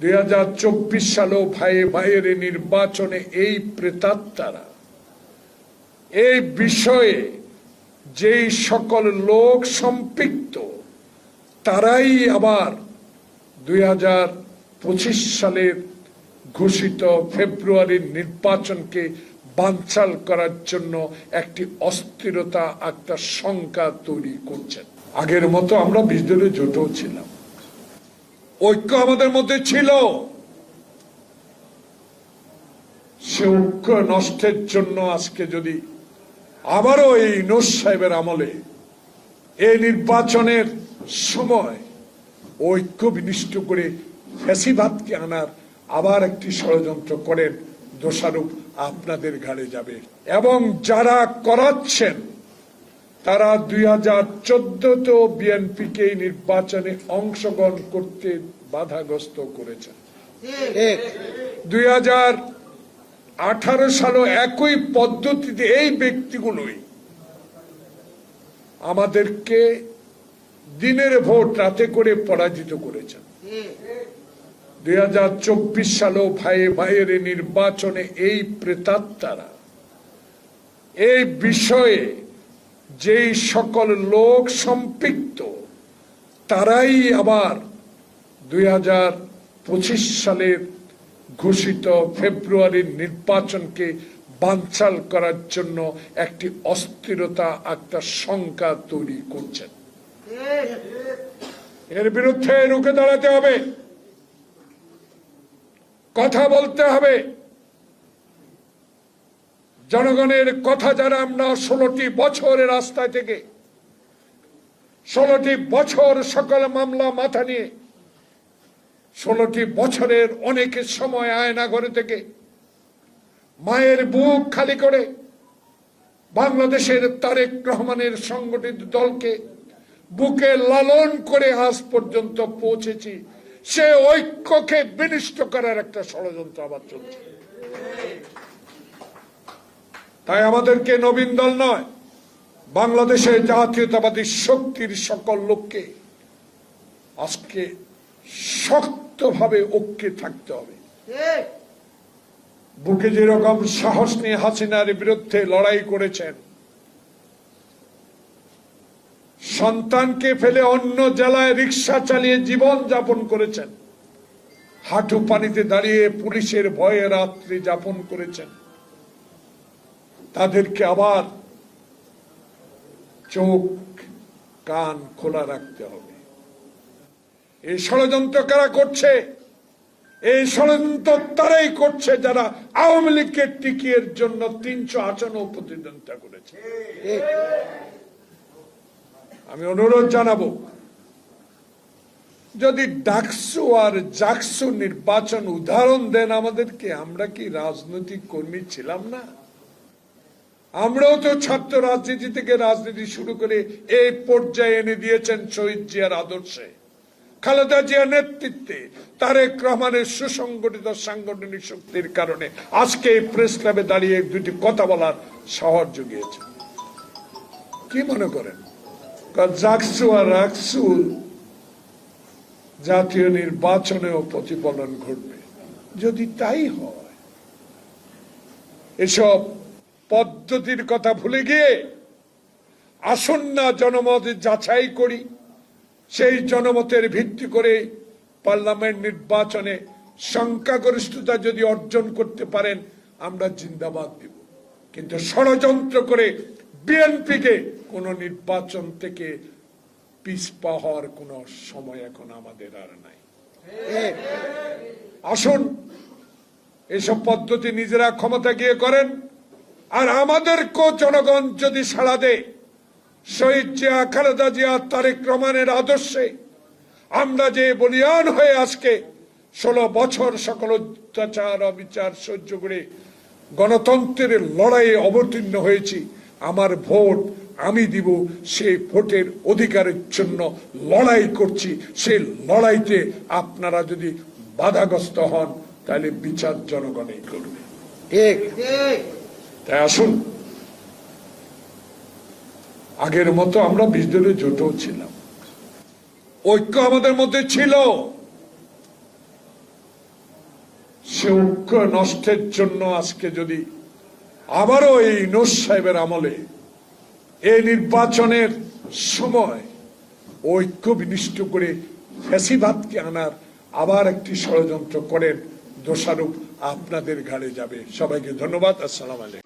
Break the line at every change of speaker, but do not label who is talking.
2024 সালেও ভাইয়ে ভাইয়ের নির্বাচনে এই প্রেতাত্মারা এই বিষয়ে যেই সকল লোক সম্পৃক্ত তারাই আবার 2025 সালের ঘোষিত ফেব্রুয়ারির নির্বাচনকে বানচাল করার জন্য একটি অস্থিরতা একটা শঙ্কা তৈরি করছেন। আগের মতো আমরা 20 দলীয় জোটও ছিলাম, ঐক্য আমাদের মধ্যে ছিল। সে ঐক্য নষ্টের জন্য আজকে যদি আবারও এই ইউনূস সাহেবের আমলে এই নির্বাচনের সময় ঐক্য বিনষ্ট করে ফ্যাসিবাদকে আনার আবার একটি ষড়যন্ত্র করেন, দোষারোপ আপনাদের ঘাড়ে যাবে। এবং যারা করাচ্ছেন তারা 2014 বিএনপিকে নির্বাচনে অংশগ্রহণ করতে বাধাগ্রস্ত করেছেন। 2018 সালে একই পদ্ধতিতে এই ব্যক্তিগুলোই আমাদেরকে দিনের ভোট রাতে করে পরাজিত করেছেন। 2024 সালেও ভাইয়ে ভাইয়ের নির্বাচনে এই প্রেতাত্মারা এই বিষয়ে যেই সকল লোক সম্পৃক্ত তারাই আবার 2025 সালের ঘোষিত ফেব্রুয়ারির নির্বাচনকে বানচাল করার জন্য একটি অস্থিরতা একটা শঙ্কা তৈরি করছেন। এর বিরুদ্ধে রুখে দাঁড়াতে হবে, কথা বলতে হবে। জনগণের কথা যারা আমরা 16টি বছরের রাস্তায় থেকে 16টি বছর সকল মামলা মাথা নিয়ে 16টি বছরের অনেকের সময় আয়নাঘরে থেকে মায়ের বুক খালি করে বাংলাদেশের তারেক রহমানের সংগঠিত দলকে বুকে লালন করে আজ পর্যন্ত পৌঁছেছি, সে ঐক্যকে বিনষ্ট করার একটা ষড়যন্ত্র আবার চলছে। তাই আমাদেরকে নবীন দল নয়, বাংলাদেশের জাতীয়তাবাদী শক্তির সকল লোককে আজকে শক্তভাবে ঐক্যে থাকতে হবে। বুকে যেরকম সাহস নিয়ে হাসিনার বিরুদ্ধে লড়াই করেছেন, সন্তানকে ফেলে অন্য জেলায় রিক্সা চালিয়ে জীবন যাপন করেছেন, হাঁটু পানিতে দাঁড়িয়ে পুলিশের ভয়ে রাত্রি যাপন করেছেন, তাদেরকে আবার চোখ কান খোলা রাখতে হবে। এই ষড়যন্ত্র কারা করছে? এই ষড়যন্ত্র তারাই করছে যারা আওয়ামী লীগকে টিকিয়ে জন্য 300 আসনও প্রতিদ্বন্দ্বিতা করেছে। আমি অনুরোধ জানাবো, যদি ডাকসু আর জাকসু নির্বাচন উদাহরণ দেন আমাদেরকে, আমরা কি রাজনৈতিক কর্মী ছিলাম না? আমরাও তো ছাত্র রাজনীতি থেকে রাজনীতি শুরু করে এই পর্যায়ে এনে দিয়েছেন শহীদ জিয়ার আদর্শে, খালেদা জিয়ার নেতৃত্বে, তারেক রহমানের সুসংগঠিত সাংগঠনিক শক্তির কারণে আজকে এই প্রেস ক্লাবে দাঁড়িয়ে দুটি কথা বলার সাহস জুগিয়েছে। কি মনে করেন জাকসু আর রাকসু জাতীয় নির্বাচনেও প্রতিফলন ঘটবে? যদি তাই হয়, এসব পদ্ধতির কথা ভুলে গিয়ে আসুন না জনমত যাচাই করি, সেই জনমতের ভিত্তি করে পার্লামেন্ট নির্বাচনে সংখ্যাগরিষ্ঠতা যদি অর্জন করতে পারেন আমরা জিন্দাবাদ দিব। কিন্তু ষড়যন্ত্র করে বিএনপিকে কোন নির্বাচন থেকে পিছপা হওয়ার কোন সময় এখন আমাদের আর নাই। আসুন এসব পদ্ধতি নিজেরা ক্ষমতা গিয়ে করেন, আর আমাদেরকেও জনগণ যদি সাড়া দেয় শহীদ জিয়া, খালেদা জিয়া, তারেক রহমানের আদর্শে আমরা যে বলিয়ান হয়ে আজকে 16 বছর সকল অত্যাচার অবিচার সহ্য করে গণতন্ত্রের লড়াইয়ে অবতীর্ণ হয়েছি, আমার ভোট আমি দিব, সেই ভোটের অধিকারের জন্য লড়াই করছি। সেই লড়াইতে আপনারা যদি বাধাগ্রস্ত হন তাহলে বিচার জনগণই করবে। ঠিক, তাই আসুন, আগের মতো আমরা 20 দলীয় জোটও ছিলাম, ঐক্য আমাদের মধ্যে ছিল। সে ঐক্য নষ্টের জন্য আজকে যদি আবারও এই নূর সাহেবের আমলে এই নির্বাচনের সময় ঐক্য বিনষ্ট করে ফ্যাসিবাদকে আনার আবার একটি ষড়যন্ত্র করেন, দোষারোপ আপনাদের ঘাড়ে যাবে। সবাইকে ধন্যবাদ। আসসালামু আলাইকুম।